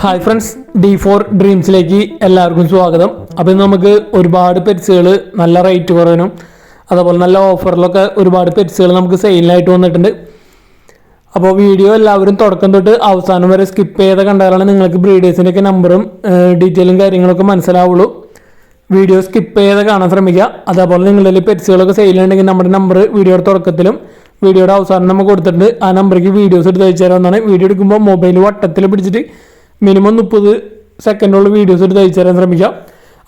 Hi friends, D4 ഡ്രീംസിലേക്ക് എല്ലാവർക്കും സ്വാഗതം. അപ്പോൾ നമുക്ക് ഒരുപാട് പെറ്റ്സുകൾ നല്ല റേറ്റ് കുറവിനും അതുപോലെ നല്ല ഓഫറിലൊക്കെ ഒരുപാട് പെറ്റ്സുകൾ നമുക്ക് സെയിലിനായിട്ട് വന്നിട്ടുണ്ട്. അപ്പോൾ വീഡിയോ എല്ലാവരും തുടക്കം തൊട്ട് അവസാനം വരെ സ്കിപ്പ് ചെയ്ത് കണ്ടാലാണ് നിങ്ങൾക്ക് ബ്രീഡേഴ്സിൻ്റെയൊക്കെ നമ്പറും ഡീറ്റെയിലും കാര്യങ്ങളൊക്കെ മനസ്സിലാവുള്ളൂ. വീഡിയോ സ്കിപ്പ് ചെയ്ത് കാണാൻ ശ്രമിക്കുക. അതേപോലെ നിങ്ങളുടെ പെറ്റ്സുകളൊക്കെ സെയിലുണ്ടെങ്കിൽ നമ്മുടെ നമ്പർ വീഡിയോയുടെ തുടക്കത്തിലും വീഡിയോയുടെ അവസാനം നമ്മൾ കൊടുത്തിട്ടുണ്ട്. ആ നമ്പറേക്ക് വീഡിയോസ് എടുത്ത് അയച്ചു തരാമെന്നാണ്. വീഡിയോ എടുക്കുമ്പോൾ മൊബൈൽ വട്ടത്തിൽ പിടിച്ചിട്ട് മിനിമം 30 സെക്കൻഡുള്ള വീഡിയോസ് എടുത്ത് അയച്ചു തരാൻ ശ്രമിക്കാം.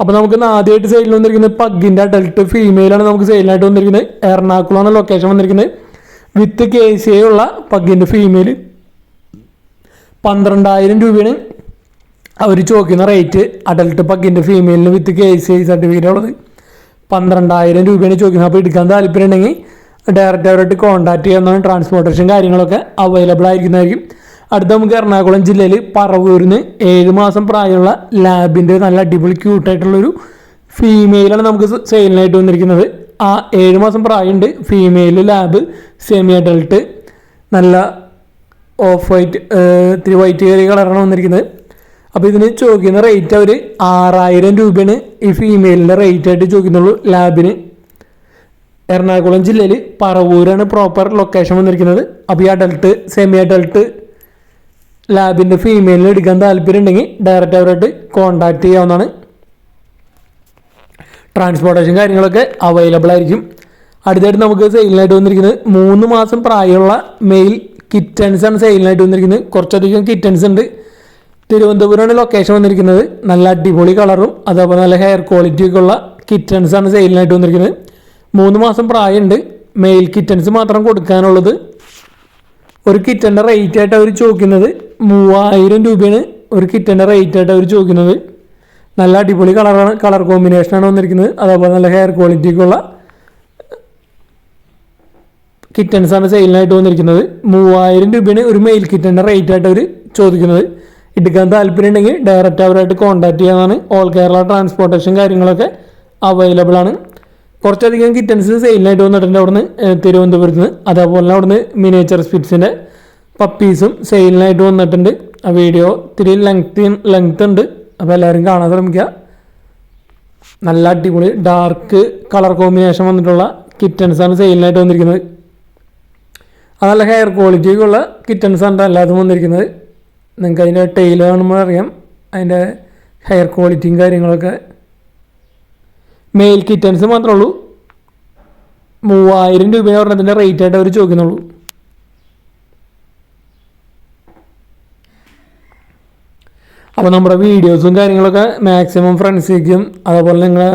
അപ്പോൾ നമുക്ക് ആദ്യമായിട്ട് സെയിലിൽ വന്നിരിക്കുന്നത് പഗ്ഗിൻ്റെ അഡൽട്ട് ഫീമെയിലാണ് നമുക്ക് സെയിലിനായിട്ട് വന്നിരിക്കുന്നത്. എറണാകുളമാണ് ലൊക്കേഷൻ വന്നിരിക്കുന്നത്. വിത്ത് KCA ഉള്ള പഗ്ഗിൻ്റെ ഫീമെയിൽ 12,000 രൂപയാണ് അവർ ചോദിക്കുന്ന റേറ്റ്. അഡൽട്ട് പഗ്ഗിൻ്റെ ഫീമെയിലിന് വിത്ത് KCA സർട്ടിഫിക്കറ്റ് ഉള്ളത് 12,000 രൂപയാണ് ചോദിക്കുന്നത്. അപ്പോൾ എടുക്കാൻ താല്പര്യം ഉണ്ടെങ്കിൽ ഡയറക്റ്റ് അവരായിട്ട് കോൺടാക്ട് ചെയ്യാവുന്നതാണ്. ട്രാൻസ്പോർട്ടേഷൻ കാര്യങ്ങളൊക്കെ അവൈലബിൾ ആയിരിക്കുന്നതായിരിക്കും. അടുത്ത നമുക്ക് എറണാകുളം ജില്ലയിൽ പറവൂരിന് 7 മാസം പ്രായമുള്ള ലാബിൻ്റെ നല്ല അടിപൊളി ക്യൂട്ടായിട്ടുള്ളൊരു ഫീമെയിലാണ് നമുക്ക് സെയിലിനായിട്ട് വന്നിരിക്കുന്നത്. ആ 7 മാസം പ്രായമുണ്ട്. ഫീമെയിൽ ലാബ് സെമി അഡൾട്ട് നല്ല ഓഫ് വൈറ്റ് ഇത്തിരി വൈറ്റ് കയറിയ കളറാണ് വന്നിരിക്കുന്നത്. അപ്പോൾ ഇതിന് ചോദിക്കുന്ന റേറ്റ് അവർ 6,000 രൂപയാണ് ഈ ഫീമെയിലിൻ്റെ റേറ്റ് ആയിട്ട് ചോദിക്കുന്നുള്ളൂ ലാബിന്. എറണാകുളം ജില്ലയിൽ പറവൂരാണ് പ്രോപ്പർ ലൊക്കേഷൻ വന്നിരിക്കുന്നത്. അപ്പോൾ ഈ അഡൾട്ട് സെമി അഡൾട്ട് ലാബിൻ്റെ ഫീമെയിലിന് എടുക്കാൻ താല്പര്യം ഉണ്ടെങ്കിൽ ഡയറക്റ്റ് അവരായിട്ട് കോൺടാക്ട് ചെയ്യാവുന്നതാണ്. ട്രാൻസ്പോർട്ടേഷൻ കാര്യങ്ങളൊക്കെ അവൈലബിൾ ആയിരിക്കും. അടുത്തായിട്ട് നമുക്ക് സെയിലിനായിട്ട് വന്നിരിക്കുന്നത് 3 മാസം പ്രായമുള്ള മെയിൽ കിറ്റൻസ് ആണ് സെയിലിനായിട്ട് വന്നിരിക്കുന്നത്. കുറച്ചധികം കിറ്റൻസ് ഉണ്ട്. തിരുവനന്തപുരമാണ് ലൊക്കേഷൻ വന്നിരിക്കുന്നത്. നല്ല അടിപൊളി കളറും അതേപോലെ നല്ല ഹെയർ ക്വാളിറ്റിയൊക്കെ ഉള്ള കിറ്റൻസ് ആണ് സെയിലിനായിട്ട് വന്നിരിക്കുന്നത്. 3 മാസം പ്രായമുണ്ട്. മെയിൽ കിറ്റൻസ് മാത്രം കൊടുക്കാനുള്ളത്. ഒരു കിറ്റൻ്റെ റേറ്റ് ആയിട്ട് അവർ ചോദിക്കുന്നത് 3,000 രൂപയാണ്. ഒരു കിറ്റൻ്റെ റേറ്റ് ആയിട്ട് അവർ ചോദിക്കുന്നത്. നല്ല അടിപൊളി കളറാണ്, കളർ കോമ്പിനേഷനാണ് വന്നിരിക്കുന്നത്. അതേപോലെ നല്ല ഹെയർ ക്വാളിറ്റിക്കുള്ള കിറ്റൻസാണ് സെയിലിനായിട്ട് വന്നിരിക്കുന്നത്. 3,000 രൂപയാണ് ഒരു മെയിൽ കിറ്റൻ്റെ റേറ്റ് ആയിട്ട് അവർ ചോദിക്കുന്നത്. എടുക്കാൻ താല്പര്യം ഉണ്ടെങ്കിൽ ഡയറക്റ്റ് അവരായിട്ട് കോൺടാക്ട് ചെയ്യാനാണ്. ഓൾ കേരള ട്രാൻസ്പോർട്ടേഷൻ കാര്യങ്ങളൊക്കെ അവൈലബിൾ ആണ്. കുറച്ചധികം കിറ്റൻസ് സെയിലിനായിട്ട് വന്നിട്ടുണ്ട് അവിടുന്ന് തിരുവനന്തപുരത്ത് നിന്ന്. അതേപോലെ അവിടുന്ന് മിനിയേച്ചർ സ്പിറ്റ്സിൻ്റെ പപ്പീസും സെയിലിനായിട്ട് വന്നിട്ടുണ്ട്. ആ വീഡിയോ ഇത്തിരി ലെങ്ത് ഉണ്ട്. അപ്പോൾ എല്ലാവരും കാണാൻ ശ്രമിക്കുക. നല്ല അടിപൊളി ഡാർക്ക് കളർ കോമ്പിനേഷൻ വന്നിട്ടുള്ള കിറ്റൻസാണ് സെയിലിനായിട്ട് വന്നിരിക്കുന്നത്. അത് നല്ല ഹെയർ ക്വാളിറ്റിയൊക്കെയുള്ള കിറ്റൻസാണ് എല്ലാതും വന്നിരിക്കുന്നത്. നിങ്ങൾക്ക് അതിൻ്റെ ടെയിൽ കാണുമ്പോൾ അറിയാം അതിൻ്റെ ഹെയർ ക്വാളിറ്റിയും കാര്യങ്ങളൊക്കെ. മെയിൽ കിറ്റൻസ് മാത്രമേ ഉള്ളൂ. 3,000 രൂപ പറഞ്ഞതിൻ്റെ റേറ്റ് ആയിട്ട് അവർ ചോദിക്കുന്നുള്ളൂ. അപ്പോൾ നമ്മുടെ വീഡിയോസും കാര്യങ്ങളൊക്കെ മാക്സിമം ഫ്രണ്ട്സിലേക്കും അതേപോലെ നിങ്ങളെ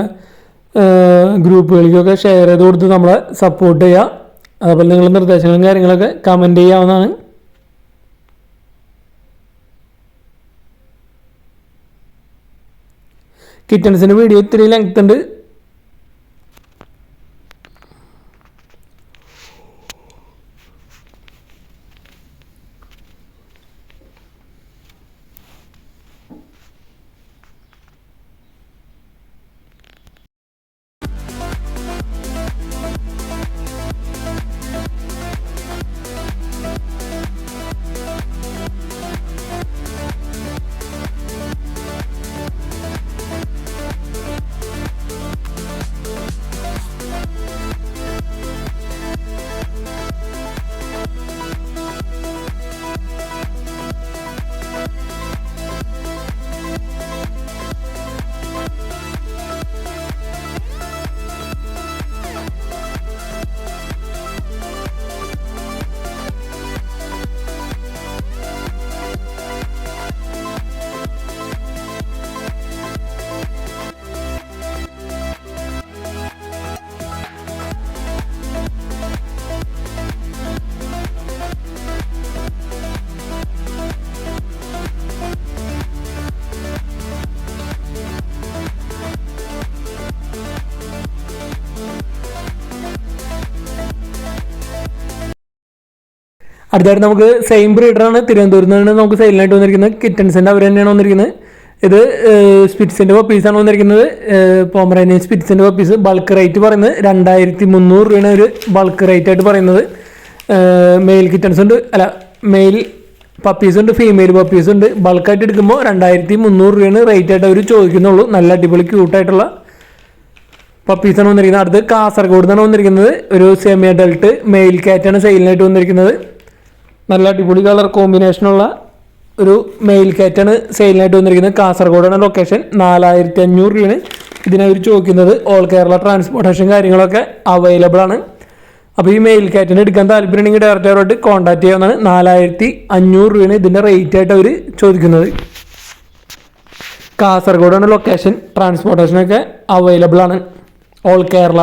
ഗ്രൂപ്പുകളിലേക്കൊക്കെ ഷെയർ ചെയ്ത് കൊടുത്ത് നമ്മളെ സപ്പോർട്ട് ചെയ്യുക. അതേപോലെ നിങ്ങളുടെ നിർദ്ദേശങ്ങളും കാര്യങ്ങളൊക്കെ കമൻറ്റ് ചെയ്യാവുന്നതാണ്. കിറ്റൻസിൻ്റെ വീഡിയോ ഇത്തിരി ലെങ്ത് ഉണ്ട്. അടുത്തായിട്ട് നമുക്ക് സെയിം ബ്രീഡറാണ്. തിരുവനന്തപുരത്ത് നിന്നാണ് നമുക്ക് സെയിലിനായിട്ട് വന്നിരിക്കുന്നത്. കിറ്റൻസിൻ്റെ അവർ തന്നെയാണ് വന്നിരിക്കുന്നത്. ഇത് സ്പിറ്റ്സിൻ്റെ പപ്പീസാണ് വന്നിരിക്കുന്നത്. പോമറേനിയൻ സ്പിറ്റ്സിൻ്റെ പപ്പീസ്. ബൾക്ക് റേറ്റ് പറയുന്നത് 2,300 രൂപയാണ് ഒരു ബൾക്ക് റേറ്റ് ആയിട്ട് പറയുന്നത്. മെയിൽ കിറ്റൻസ് ഉണ്ട്, അല്ല മെയിൽ പപ്പീസ് ഉണ്ട്, ഫീമെയിൽ പപ്പീസ് ഉണ്ട്. ബൾക്കായിട്ട് എടുക്കുമ്പോൾ 2300 രൂപയാണ് റേറ്റ് ആയിട്ട് അവർ ചോദിക്കുന്നുള്ളൂ. നല്ല അടിപൊളി ക്യൂട്ടായിട്ടുള്ള പപ്പീസാണ് വന്നിരിക്കുന്നത്. അടുത്ത് കാസർഗോഡ് നിന്നാണ് വന്നിരിക്കുന്നത്. ഒരു സെമി അഡൽട്ട് മെയിൽ കാറ്റാണ് സെയിലിനായിട്ട് വന്നിരിക്കുന്നത്. നല്ല അടിപൊളി കളർ കോമ്പിനേഷനുള്ള ഒരു മെയിൽ കാറ്റാണ് സെയിലിനായിട്ട് വന്നിരിക്കുന്നത്. കാസർഗോഡാണ് ലൊക്കേഷൻ. 4500 രൂപയാണ് ഇതിനവർ ചോദിക്കുന്നത്. ഓൾ കേരള ട്രാൻസ്പോർട്ടേഷൻ കാര്യങ്ങളൊക്കെ അവൈലബിൾ ആണ്. അപ്പോൾ ഈ മെയിൽ കാറ്റിന് എടുക്കാൻ താല്പര്യം ഉണ്ടെങ്കിൽ ഡയറക്റ്റ് അവരോട് കോൺടാക്ട് ചെയ്യാവുന്നതാണ്. 4500 രൂപയാണ് ഇതിൻ്റെ റേറ്റ് ആയിട്ട് അവർ ചോദിക്കുന്നത്. കാസർഗോഡാണ് ലൊക്കേഷൻ. ട്രാൻസ്പോർട്ടേഷനൊക്കെ അവൈലബിൾ ആണ് ഓൾ കേരള.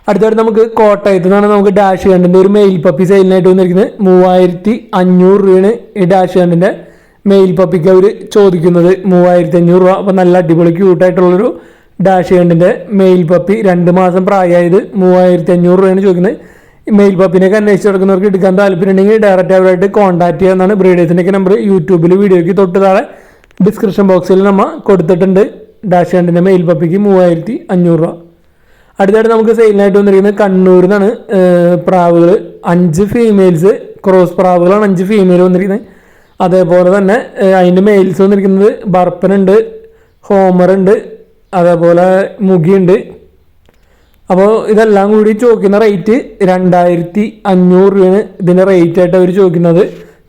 അടുത്തായിട്ട് നമുക്ക് കോട്ടയത്ത് നിന്നാണ് നമുക്ക് ഡാഷ് കണ്ടിൻ്റെ ഒരു മെയിൽ പപ്പി സെയിലിനായിട്ട് വന്നിരിക്കുന്നത്. 3500 രൂപയാണ് ഈ ഡാഷ് കണ്ടിൻ്റെ മെയിൽ പപ്പിക്ക് അവർ ചോദിക്കുന്നത്. 3500 രൂപ. അപ്പോൾ നല്ല അടിപൊളി ക്യൂട്ടായിട്ടുള്ളൊരു ഡാഷ് കണ്ടിൻ്റെ മെയിൽ പപ്പി, 2 മാസം പ്രായമായത്. 3500 രൂപയാണ് ചോദിക്കുന്നത്. മെയിൽ പപ്പിനൊക്കെ അന്വേഷിച്ച് നടക്കുന്നവർക്ക് എടുക്കാൻ താല്പര്യം ഉണ്ടെങ്കിൽ ഡയറക്റ്റ് അവരായിട്ട് കോൺടാക്ട് ചെയ്യാവുന്നതാണ്. ബ്രീഡേഴ്സിൻ്റെയൊക്കെ നമ്പർ യൂട്യൂബിൽ വീഡിയോയ്ക്ക് തൊട്ട് താഴെ ഡിസ്ക്രിപ്ഷൻ ബോക്സിൽ നമ്മൾ കൊടുത്തിട്ടുണ്ട്. ഡാഷ് കണ്ടിൻ്റെ മെയിൽ പപ്പിക്ക് 3500 രൂപ. അടുത്തായിട്ട് നമുക്ക് സെയിലിനായിട്ട് വന്നിരിക്കുന്നത് കണ്ണൂരിൽ നിന്നാണ് പ്രാവുകൾ. 5 ഫീമെയിൽസ് ക്രോസ് പ്രാവുകളാണ്. 5 ഫീമെയിൽ വന്നിരിക്കുന്നത്. അതേപോലെ തന്നെ അതിൻ്റെ മെയിൽസ് വന്നിരിക്കുന്നത് ബർപ്പനുണ്ട്, ഹോമറുണ്ട്, അതേപോലെ മുഗിയുണ്ട്. അപ്പോൾ ഇതെല്ലാം കൂടി ചോദിക്കുന്ന റേറ്റ് 2500 രൂപയാണ് ഇതിൻ്റെ റേറ്റ് ആയിട്ട് അവർ ചോദിക്കുന്നത്.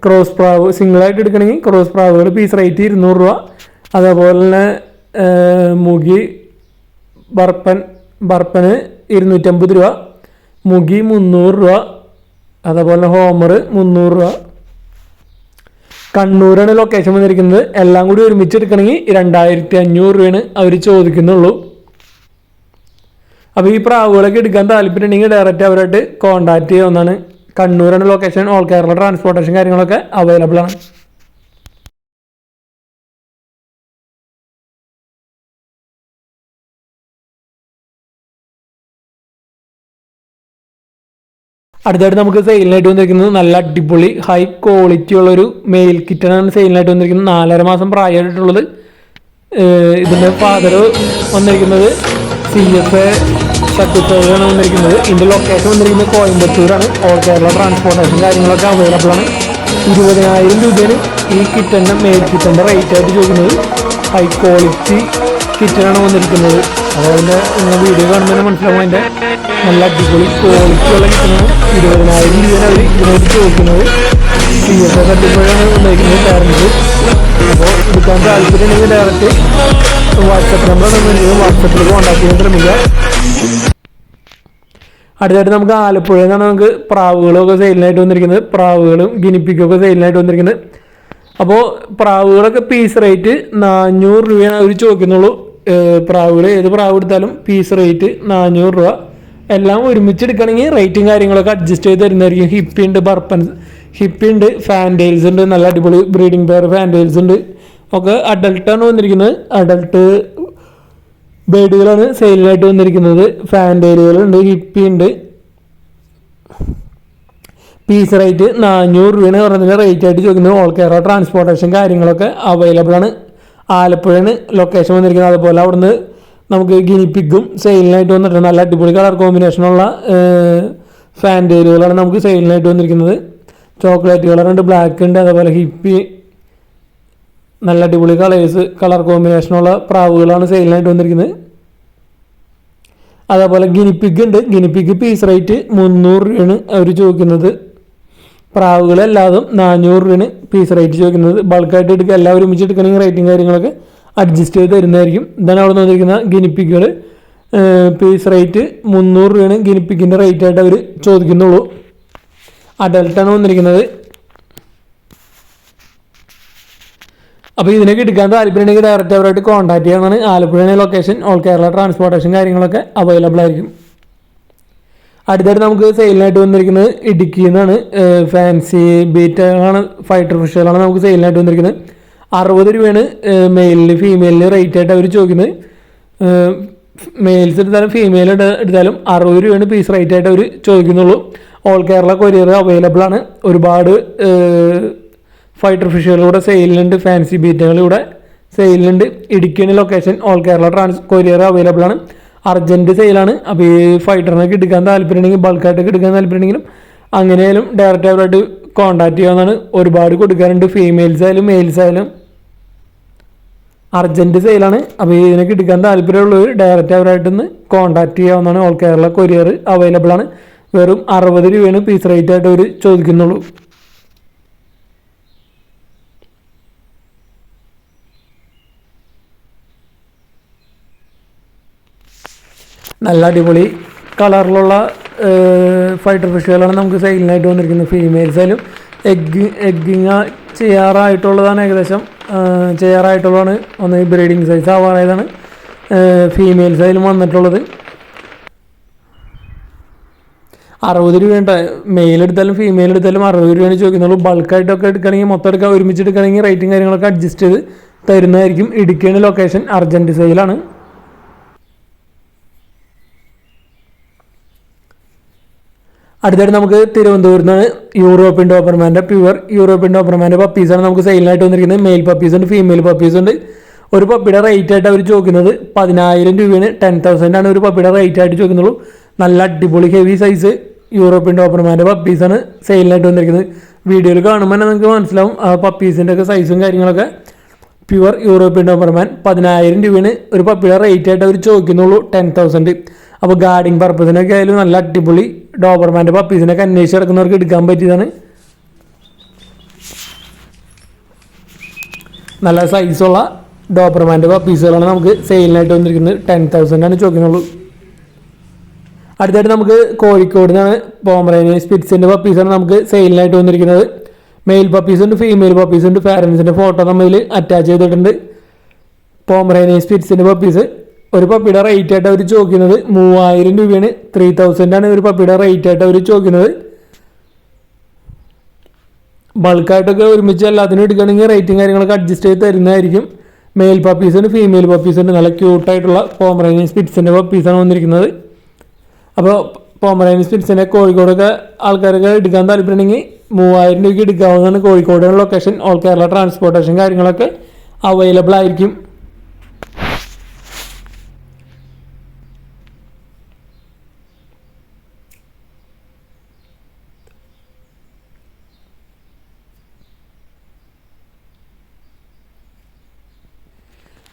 ക്രോസ് പ്രാവ് സിംഗിളായിട്ട് എടുക്കണമെങ്കിൽ ക്രോസ് പ്രാവുകൾ പീസ് റേറ്റ് 200 രൂപ. അതേപോലെ തന്നെ മുഗി ബർപ്പന് 250 രൂപ, മുഗി 300 രൂപ, അതേപോലെ ഹോമർ 300 രൂപ. കണ്ണൂരാണ് ലൊക്കേഷൻ വന്നിരിക്കുന്നത്. എല്ലാം കൂടി ഒരുമിച്ച് എടുക്കണമെങ്കിൽ 2500 രൂപയാണ് അവർ ചോദിക്കുന്നുള്ളൂ. അപ്പോൾ ഈ പ്രാവുകളൊക്കെ എടുക്കാൻ താല്പര്യം ഉണ്ടെങ്കിൽ ഡയറക്റ്റ് അവരായിട്ട് കോൺടാക്ട് ചെയ്യാവുന്നതാണ്. കണ്ണൂരാണ് ലൊക്കേഷൻ. ഓൾ കേരള ട്രാൻസ്പോർട്ടേഷൻ കാര്യങ്ങളൊക്കെ അവൈലബിൾ ആണ്. അടുത്തായിട്ട് നമുക്ക് സെയിലിനായിട്ട് വന്നിരിക്കുന്നത് നല്ല അടിപൊളി ഹൈ ക്വാളിറ്റി ഉള്ളൊരു മെയിൽ കിറ്റനാണ് സെയിലിനായിട്ട് വന്നിരിക്കുന്നത്. 4.5 മാസം പ്രായമായിട്ടുള്ളത്. ഇതിൻ്റെ ഫാദർ വന്നിരിക്കുന്നത് CFA സർട്ടിഫൈഡാണ് വന്നിരിക്കുന്നത്. ഇതിൻ്റെ ലൊക്കേഷൻ വന്നിരിക്കുന്നത് കോയമ്പത്തൂരാണ്. ഓൾ കേരള ട്രാൻസ്പോർട്ടേഷൻ കാര്യങ്ങളൊക്കെ അവൈലബിൾ ആണ്. 20,000 രൂപയാണ് ഈ കിറ്റൻ്റെ മെയിൽ കിറ്റൻ്റെ റേറ്റ് ആയിട്ട് ചോദിക്കുന്നത്. ഹൈ ക്വാളിറ്റി കിറ്റനാണ് വന്നിരിക്കുന്നത്. അതായത് നിങ്ങൾ വീഡിയോ കാണുന്നതിന് മനസ്സിലാവും അതിൻ്റെ നല്ല അടിപൊളി ക്വാളിറ്റി ഉള്ള കിറ്റനാണ്. 20,000 രൂപയാണ് അവർ ഇതിനായിട്ട് ചോദിക്കുന്നത്. CFA സർട്ടിഫൈഡാണ് വന്നിരിക്കുന്നത് പാരൻസ്. അപ്പോൾ എടുക്കാൻ താല്പര്യം ഉണ്ടെങ്കിൽ ഡയറക്റ്റ് വാട്സപ്പ് നമ്പർ വാട്സപ്പിൽ കോൺടാക്ട് ചെയ്യാൻ ശ്രമിക്കുക. അടുത്തായിട്ട് നമുക്ക് ആലപ്പുഴയിൽ നിന്നാണ് നമുക്ക് പ്രാവുകളൊക്കെ സെയിലിനായിട്ട് വന്നിരിക്കുന്നത്. പ്രാവുകളും ഗിനിപ്പിക്കൊക്കെ സെയിലിനായിട്ട് വന്നിരിക്കുന്നത്. അപ്പോൾ പ്രാവുകളൊക്കെ പീസ് റേറ്റ് 400 രൂപയാണ് അവർ ചോദിക്കുന്നുള്ളൂ. പ്രാവുകൾ ഏത് പ്രാവ് എടുത്താലും പീസ് റേറ്റ് 400 രൂപ. എല്ലാം ഒരുമിച്ച് എടുക്കുകയാണെങ്കിൽ റേറ്റും കാര്യങ്ങളൊക്കെ അഡ്ജസ്റ്റ് ചെയ്ത് തരുന്നതായിരിക്കും. ഹിപ്പി ഉണ്ട്, ഫാൻറ്റെയിൽസ് ഉണ്ട്, നല്ല അടിപൊളി ബ്രീഡിംഗ് പെയർ ഫാൻറ്റെയിൽസ് ഉണ്ട്. ഒക്കെ അഡൾട്ടാണ് വന്നിരിക്കുന്നത്. അഡൾട്ട് ബേഡുകളാണ് സെയിലിനായിട്ട് വന്നിരിക്കുന്നത്. ഫാൻറ്റെയിലുകളുണ്ട്, ഹിപ്പി ഉണ്ട്. പീസ് റേറ്റ് 400 രൂപയാണ് പറഞ്ഞതിൻ്റെ റേറ്റ് ആയിട്ട് ചോദിക്കുന്നത്. ഓൾ കേരള ട്രാൻസ്പോർട്ടേഷൻ കാര്യങ്ങളൊക്കെ അവൈലബിൾ ആണ്. ആലപ്പുഴയാണ് ലൊക്കേഷൻ വന്നിരിക്കുന്നത്. അതുപോലെ അവിടുന്ന് നമുക്ക് ഗിനിപ്പിക്കും സെയിലിനായിട്ട് വന്നിട്ടുണ്ട്. നല്ല അടിപൊളി കളർ കോമ്പിനേഷനുള്ള ഫാൻറ്റെയിലുകളാണ് നമുക്ക് സെയിലിനായിട്ട് വന്നിരിക്കുന്നത്. ചോക്ലേറ്റ് കളറുണ്ട്, ബ്ലാക്ക് ഉണ്ട്, അതേപോലെ ഹിപ്പി, നല്ല അടിപൊളി കളർ കോമ്പിനേഷനുള്ള പ്രാവുകളാണ് സെയിലിനായിട്ട് വന്നിരിക്കുന്നത്. അതേപോലെ ഗിനിപ്പിഗ് ഉണ്ട്. ഗിനിപ്പിഗ് പീസ് റേറ്റ് 300 രൂപയാണ് അവർ ചോദിക്കുന്നത്. പ്രാവുകളെല്ലാതും 400 രൂപയാണ് പീസ് റേറ്റ് ചോദിക്കുന്നത്. ബൾക്കായിട്ട് എടുക്കുക, എല്ലാവരും ഒരുമിച്ച് എടുക്കണമെങ്കിൽ റേറ്റും കാര്യങ്ങളൊക്കെ അഡ്ജസ്റ്റ് ചെയ്ത് തരുന്നതായിരിക്കും. ഇതാണ് അവിടെ വന്നിരിക്കുന്ന ഗിനിപ്പിക്കുകൾ. പീസ് റേറ്റ് 300 രൂപയാണ് ഗിനിപ്പിക്കിൻ്റെ റേറ്റ് ആയിട്ട് അവർ ചോദിക്കുന്നുള്ളൂ. അഡൽട്ടാണ് വന്നിരിക്കുന്നത്. അപ്പോൾ ഇതിനൊക്കെ എടുക്കാൻ താല്പര്യം ഉണ്ടെങ്കിൽ ഡയറക്റ്റ് അവരായിട്ട് കോൺടാക്ട് ചെയ്യാനാണ്. Alappuzha location. All Kerala transportation കാര്യങ്ങളൊക്കെ അവൈലബിൾ ആയിരിക്കും. അടുത്തായിട്ട് നമുക്ക് സെയിലിനായിട്ട് വന്നിരിക്കുന്നത് ഇടുക്കിയിൽ നിന്നാണ്. ഫാൻസി ബീറ്റുകളാണ്, ഫൈറ്റർ ഫിഷുകളാണ് നമുക്ക് സെയിലിനായിട്ട് വന്നിരിക്കുന്നത്. 60 രൂപയാണ് മെയിലിന് ഫീമെയിലിന് റേറ്റ് ആയിട്ട് അവർ ചോദിക്കുന്നത്. മെയിൽസ് എടുത്താലും ഫീമെയിൽ എടുത്താലും 60 രൂപയാണ് പീസ് റേറ്റ് ആയിട്ട് അവർ ചോദിക്കുന്നുള്ളൂ. ഓൾ കേരള കൊറിയർ അവൈലബിൾ ആണ്. ഒരുപാട് ഫൈറ്റർ ഫിഷുകളിലൂടെ സെയിലുണ്ട്, ഫാൻസി ബീറ്റുകളിലൂടെ സെയിലുണ്ട്. ഇടുക്കിയാണ് location. All Kerala courier available ആണ്. അർജൻറ്റ് സെയിലാണ്. അപ്പോൾ ഈ ഫൈറ്ററിനൊക്കെ എടുക്കാൻ താല്പര്യമുണ്ടെങ്കിൽ, ബൾക്കായിട്ടൊക്കെ എടുക്കാൻ താല്പര്യമുണ്ടെങ്കിലും അങ്ങനെയായാലും ഡയറക്റ്റ് അവരായിട്ട് കോൺടാക്ട് ചെയ്യാവുന്നതാണ്. ഒരുപാട് കൊടുക്കാറുണ്ട്, ഫീമെയിൽസ് ആയാലും മെയിൽസ് ആയാലും. അർജൻറ്റ് സെയിലാണ്. അപ്പോൾ ഇതിനൊക്കെ എടുക്കാൻ താല്പര്യമുള്ളവർ ഡയറക്റ്റ് അവരായിട്ടൊന്ന് കോൺടാക്ട് ചെയ്യാവുന്നതാണ്. ഓൾ കേരള കൊറിയർ അവൈലബിൾ ആണ്. വെറും 60 രൂപയാണ് പീസ് റേറ്റ് ആയിട്ട് അവർ ചോദിക്കുന്നുള്ളൂ. നല്ല അടിപൊളി കളറിലുള്ള ഫൈറ്റർ ഫിഷുകളാണ് നമുക്ക് സെയിലിനായിട്ട് വന്നിരിക്കുന്നത്. ഫീമെയിൽസ് ആയാലും എഗ്ഗിങ് ചെയ്യാറായിട്ടുള്ളതാണ്, ഏകദേശം ചെയ്യാറായിട്ടുള്ളതാണ്. ഒന്ന് ബ്രീഡിങ് സൈസ് ആവാറായതാണ് ഫീമെയിൽസ് ആയാലും വന്നിട്ടുള്ളത്. 60 രൂപയുണ്ട്. മെയിൽ എടുത്താലും ഫീമെയിൽ എടുത്താലും 60 രൂപയാണ് ചോദിക്കുന്നുള്ളൂ. ബൾക്കായിട്ടൊക്കെ എടുക്കുകയാണെങ്കിൽ, മൊത്തം എടുക്കുക, ഒരുമിച്ച് എടുക്കുകയാണെങ്കിൽ റേറ്റും കാര്യങ്ങളൊക്കെ അഡ്ജസ്റ്റ് ചെയ്ത് തരുന്നതായിരിക്കും. ഇടുക്കിയാണ് ലൊക്കേഷൻ, അർജൻറ്റ് സെയിലാണ്. അടുത്തായിട്ട് നമുക്ക് തിരുവനന്തപുരത്ത് നിന്നാണ് യൂറോപ്യൻ ഡോബർമാൻ്റെ പ്യുവർ യൂറോപ്യൻ ഡോബർമാൻ്റെ പപ്പീസാണ് നമുക്ക് സെയിലിനായിട്ട് വന്നിരിക്കുന്നത്. മെയിൽ പപ്പീസ് ഉണ്ട്, ഫീമെയിൽ പപ്പീസ് ഉണ്ട്. ഒരു പപ്പിയുടെ റേറ്റ് ആയിട്ട് അവർ ചോദിക്കുന്നത് 10,000 രൂപയാണ്. 10,000 ആണ് ഒരു പപ്പിയുടെ റേറ്റ് ആയിട്ട് ചോദിക്കുന്നുള്ളൂ. നല്ല അടിപൊളി ഹെവി സൈസ് യൂറോപ്യൻ ഡോബർമാൻ്റെ പപ്പീസാണ് സെയിലിനായിട്ട് വന്നിരിക്കുന്നത്. വീഡിയോയിൽ കാണുമ്പോൾ തന്നെ നിങ്ങൾക്ക് മനസ്സിലാവും ആ പപ്പീസിൻ്റെ ഒക്കെ സൈസും കാര്യങ്ങളൊക്കെ. പ്യുവർ യൂറോപ്യൻ ഡോബർമാൻ 10,000 രൂപയാണ് ഒരു പപ്പിയുടെ റേറ്റ് ആയിട്ട് അവർ ചോദിക്കുന്നുള്ളൂ. 10,000. അപ്പോൾ ഗാർഡിങ് പർപ്പസിനൊക്കെ ആയാലും നല്ല അടിപൊളി ഡോബർമാൻ്റെ പപ്പീസിനൊക്കെ അന്വേഷിച്ച് കിടക്കുന്നവർക്ക് എടുക്കാൻ പറ്റിയതാണ്. നല്ല സൈസുള്ള ഡോബർമാൻ്റെ പപ്പീസുകളാണ് നമുക്ക് സെയിലിനായിട്ട് വന്നിരിക്കുന്നത്. 10,000 ആണ് ചോദിക്കുന്നുള്ളൂ. അടുത്തായിട്ട് നമുക്ക് കോഴിക്കോട് നിന്നാണ് പോമറേനിയൻ സ്പിറ്റ്സിൻ്റെ പപ്പീസാണ് നമുക്ക് സെയിലിനായിട്ട് വന്നിരിക്കുന്നത്. മെയിൽ പപ്പീസുണ്ട്, ഫീമെയിൽ പപ്പീസുണ്ട്. പാരൻസിൻ്റെ ഫോട്ടോ നമ്മൾ അറ്റാച്ച് ചെയ്തിട്ടുണ്ട്. പോമറേനിയൻ സ്പിറ്റ്സിൻ്റെ പപ്പീസ് ഒരു പപ്പിയുടെ റേറ്റ് ആയിട്ട് അവർ ചോദിക്കുന്നത് 3,000 രൂപയാണ്. 3,000 ആണ് ഒരു പപ്പിയുടെ റേറ്റ് ആയിട്ട് അവർ ചോദിക്കുന്നത്. ബൾക്കായിട്ടൊക്കെ ഒരുമിച്ച് എല്ലാത്തിനും എടുക്കുകയാണെങ്കിൽ റേറ്റും കാര്യങ്ങളൊക്കെ അഡ്ജസ്റ്റ് ചെയ്ത് തരുന്നതായിരിക്കും. മെയിൽ പപ്പീസുണ്ട്, ഫീമെയിൽ പപ്പീസുണ്ട്. നല്ല ക്യൂട്ടായിട്ടുള്ള പോമറേനിയൻ സ്പിറ്റ്സിൻ്റെ പപ്പീസാണ് വന്നിരിക്കുന്നത്. അപ്പോൾ പോമറേനിയൻ സ്പിറ്റ്സിൻ്റെ കോഴിക്കോടൊക്കെ ആൾക്കാരൊക്കെ എടുക്കാൻ താല്പര്യമുണ്ടെങ്കിൽ 3,000 രൂപയ്ക്ക് എടുക്കാവുന്നതാണ്. Kozhikode location, all Kerala transportation കാര്യങ്ങളൊക്കെ അവൈലബിൾ ആയിരിക്കും.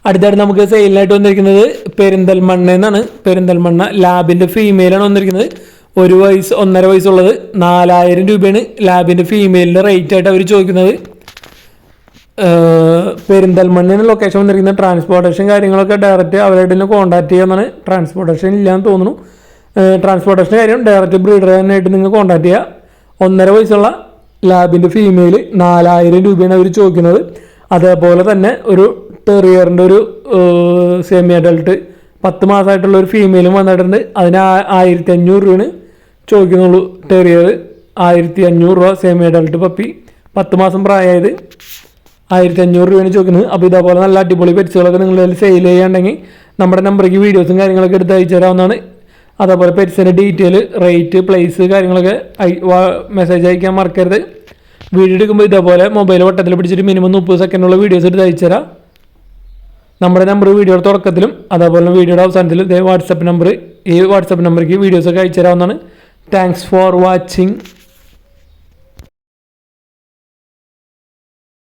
അടുത്തായിട്ട് നമുക്ക് സെയിലിനായിട്ട് വന്നിരിക്കുന്നത് പെരിന്തൽമണ്ണ എന്നാണ്. പെരിന്തൽമണ്ണ ലാബിൻ്റെ ഫീമെയിലാണ് വന്നിരിക്കുന്നത്. 1 വയസ്സ് 1.5 വയസ്സുള്ളത് 4,000 രൂപയാണ് ലാബിൻ്റെ ഫീമെയിലിൻ്റെ റേറ്റ് ആയിട്ട് അവർ ചോദിക്കുന്നത്. പെരിന്തൽമണ്ണയാണ് ലൊക്കേഷൻ വന്നിരിക്കുന്നത്. ട്രാൻസ്പോർട്ടേഷൻ കാര്യങ്ങളൊക്കെ ഡയറക്റ്റ് അവരായിട്ട് തന്നെ കോൺടാക്ട് ചെയ്യാമെന്നാണ്. ട്രാൻസ്പോർട്ടേഷൻ ഇല്ലയെന്ന് തോന്നുന്നു. ട്രാൻസ്പോർട്ടേഷൻ കാര്യം ഡയറക്റ്റ് ബ്രീഡറായിട്ട് നിങ്ങൾ കോൺടാക്ട് ചെയ്യുക. 1.5 വയസ്സുള്ള ലാബിൻ്റെ ഫീമെയിൽ 4,000 രൂപയാണ് അവർ ചോദിക്കുന്നത്. അതേപോലെ തന്നെ ഒരു ടെറിയറിൻ്റെ ഒരു സെമി അഡൾട്ട് 10 മാസമായിട്ടുള്ള ഒരു ഫീമെയിലും വന്നിട്ടുണ്ട്. അതിന് 1,500 രൂപയാണ് ചോദിക്കുന്നുള്ളൂ. ടെറിയർ 1,500 രൂപ. സെമി അഡൾട്ട് പപ്പി 10 മാസം പ്രായമായത് 1,500 രൂപയാണ് ചോദിക്കുന്നത്. അപ്പോൾ ഇതേപോലെ നല്ല അടിപൊളി പെറ്റ്സുകളൊക്കെ നിങ്ങൾ സെയിൽ ചെയ്യാണ്ടെങ്കിൽ നമ്മുടെ നമ്പറേക്ക് വീഡിയോസും കാര്യങ്ങളൊക്കെ എടുത്ത് അയച്ചു തരാവുന്നതാണ്. അതേപോലെ പെറ്റ്സിൻ്റെ ഡീറ്റെയിൽ, റേറ്റ്, പ്ലേസ് കാര്യങ്ങളൊക്കെ മെസ്സേജ് അയക്കാൻ മറക്കരുത്. വീഡിയോ എടുക്കുമ്പോൾ ഇതേപോലെ മൊബൈൽ വട്ടത്തിൽ പിടിച്ചിട്ട് മിനിമം 30 സെക്കൻഡുള്ള വീഡിയോസ് എടുത്ത് അയച്ചു തരാം. നമ്മുടെ നമ്പർ വീഡിയോയുടെ തുടക്കത്തിലും അതേപോലെ വീഡിയോയുടെ അവസാനത്തിലും ഇതേ വാട്സപ്പ് നമ്പർ, ഈ വാട്സപ്പ് നമ്പറിലേക്ക് വീഡിയോസൊക്കെ അയച്ചു തരാവുന്നതാണ്. Thanks for watching.